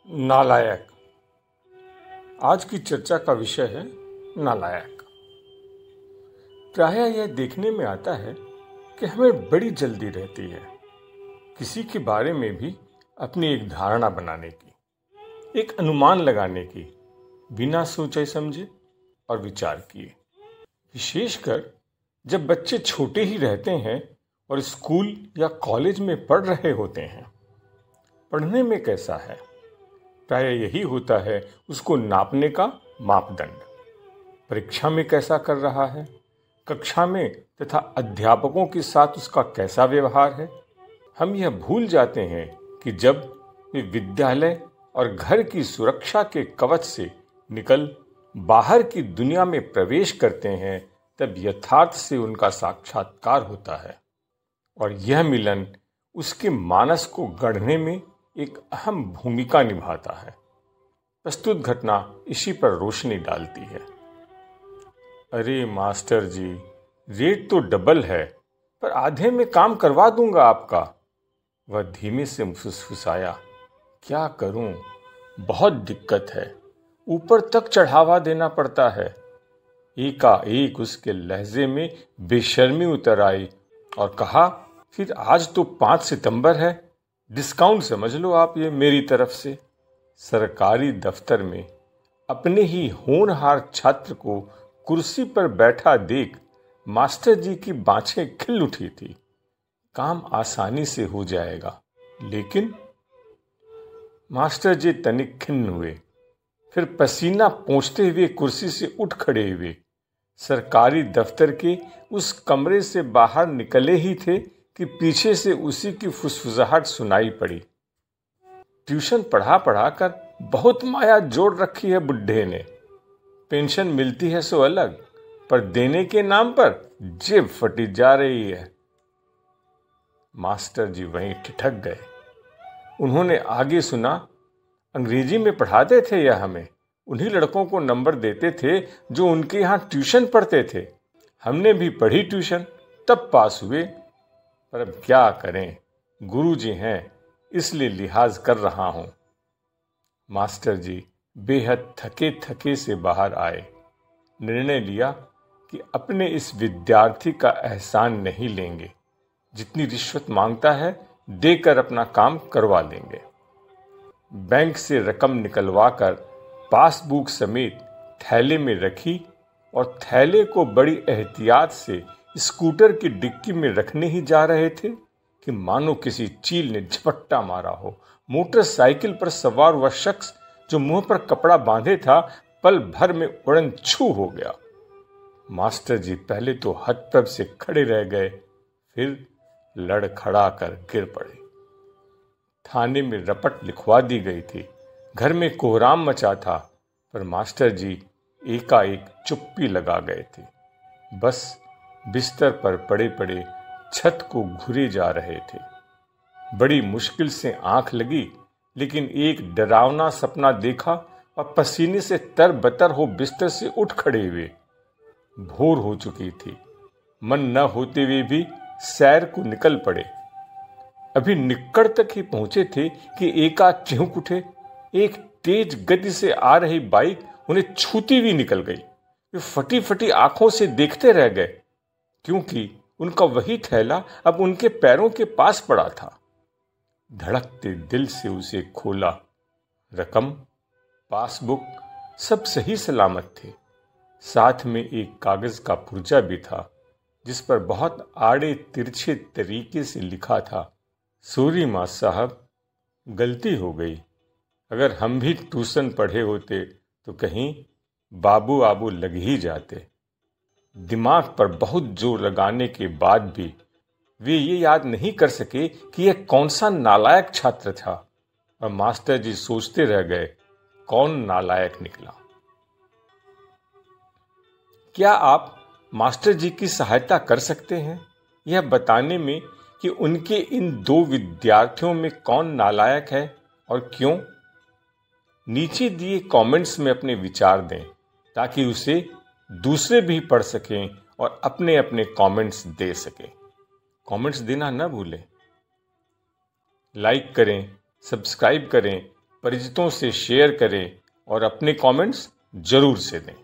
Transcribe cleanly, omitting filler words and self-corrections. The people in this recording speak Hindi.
नालायक। आज की चर्चा का विषय है नालायक। प्रायः यह देखने में आता है कि हमें बड़ी जल्दी रहती है किसी के बारे में भी अपनी एक धारणा बनाने की, एक अनुमान लगाने की, बिना सोचे समझे और विचार किए। विशेषकर जब बच्चे छोटे ही रहते हैं और स्कूल या कॉलेज में पढ़ रहे होते हैं। पढ़ने में कैसा है, प्रायः यही होता है उसको नापने का मापदंड। परीक्षा में कैसा कर रहा है, कक्षा में तथा अध्यापकों के साथ उसका कैसा व्यवहार है। हम यह भूल जाते हैं कि जब वे विद्यालय और घर की सुरक्षा के कवच से निकल बाहर की दुनिया में प्रवेश करते हैं, तब यथार्थ से उनका साक्षात्कार होता है और यह मिलन उसके मानस को गढ़ने में एक अहम भूमिका निभाता है। प्रस्तुत घटना इसी पर रोशनी डालती है। अरे मास्टर जी, रेट तो डबल है, पर आधे में काम करवा दूंगा आपका। वह धीमे से फुसफुसाया। क्या करूं, बहुत दिक्कत है, ऊपर तक चढ़ावा देना पड़ता है। एकाएक उसके लहजे में बेशर्मी उतर आई और कहा, फिर आज तो 5 सितंबर है, डिस्काउंट समझ लो आप ये मेरी तरफ से। सरकारी दफ्तर में अपने ही होनहार छात्र को कुर्सी पर बैठा देख मास्टर जी की बाँछें खिल उठी थी। काम आसानी से हो जाएगा, लेकिन मास्टर जी तनिक खिन्न हुए, फिर पसीना पोंछते हुए कुर्सी से उठ खड़े हुए। सरकारी दफ्तर के उस कमरे से बाहर निकले ही थे कि पीछे से उसी की फुसफुसाहट सुनाई पड़ी। ट्यूशन पढ़ा पढ़ा कर बहुत माया जोड़ रखी है बुड्ढे ने। पेंशन मिलती है सो अलग, पर देने के नाम पर जेब फटी जा रही है। मास्टर जी वहीं ठिठक गए। उन्होंने आगे सुना, अंग्रेजी में पढ़ाते थे या हमें, उन्हीं लड़कों को नंबर देते थे जो उनके यहाँ ट्यूशन पढ़ते थे। हमने भी पढ़ी ट्यूशन, तब पास हुए, पर अब क्या करें, गुरुजी हैं इसलिए लिहाज कर रहा हूं। मास्टर जी बेहद थके थके से बाहर आए। निर्णय लिया कि अपने इस विद्यार्थी का एहसान नहीं लेंगे, जितनी रिश्वत मांगता है देकर अपना काम करवा लेंगे। बैंक से रकम निकलवाकर पासबुक समेत थैले में रखी और थैले को बड़ी एहतियात से स्कूटर की डिक्की में रखने ही जा रहे थे कि मानो किसी चील ने झपट्टा मारा हो। मोटरसाइकिल पर सवार वह शख्स जो मुंह पर कपड़ा बांधे था, पल भर में उड़न छू हो गया। मास्टर जी पहले तो हतप्रभ से खड़े रह गए, फिर लड़खड़ा कर गिर पड़े। थाने में रपट लिखवा दी गई थी। घर में कोहराम मचा था, पर मास्टर जी एकाएक चुप्पी लगा गए थे। बस बिस्तर पर पड़े पड़े छत को घूरे जा रहे थे। बड़ी मुश्किल से आंख लगी, लेकिन एक डरावना सपना देखा और पसीने से तरबतर हो बिस्तर से उठ खड़े हुए। भोर हो चुकी थी। मन न होते हुए भी सैर को निकल पड़े। अभी निक्कड़ तक ही पहुंचे थे कि एकाएक चिहुक उठे। एक तेज गति से आ रही बाइक उन्हें छूती हुई निकल गई। वे फटी फटी आंखों से देखते रह गए, क्योंकि उनका वही थैला अब उनके पैरों के पास पड़ा था। धड़कते दिल से उसे खोला। रकम, पासबुक सब सही सलामत थे। साथ में एक कागज का पुर्जा भी था, जिस पर बहुत आड़े तिरछे तरीके से लिखा था, सॉरी मां साहब, गलती हो गई। अगर हम भी ट्यूशन पढ़े होते तो कहीं बाबू आबू लग ही जाते। दिमाग पर बहुत जोर लगाने के बाद भी वे ये याद नहीं कर सके कि यह कौन सा नालायक छात्र था, और मास्टर जी सोचते रह गए, कौन नालायक निकला। क्या आप मास्टर जी की सहायता कर सकते हैं यह बताने में कि उनके इन 2 विद्यार्थियों में कौन नालायक है और क्यों? नीचे दिए कमेंट्स में अपने विचार दें, ताकि उसे दूसरे भी पढ़ सकें और अपने अपने कमेंट्स दे सकें। कमेंट्स देना न भूलें। लाइक करें, सब्सक्राइब करें, परिचितों से शेयर करें और अपने कमेंट्स जरूर से दें।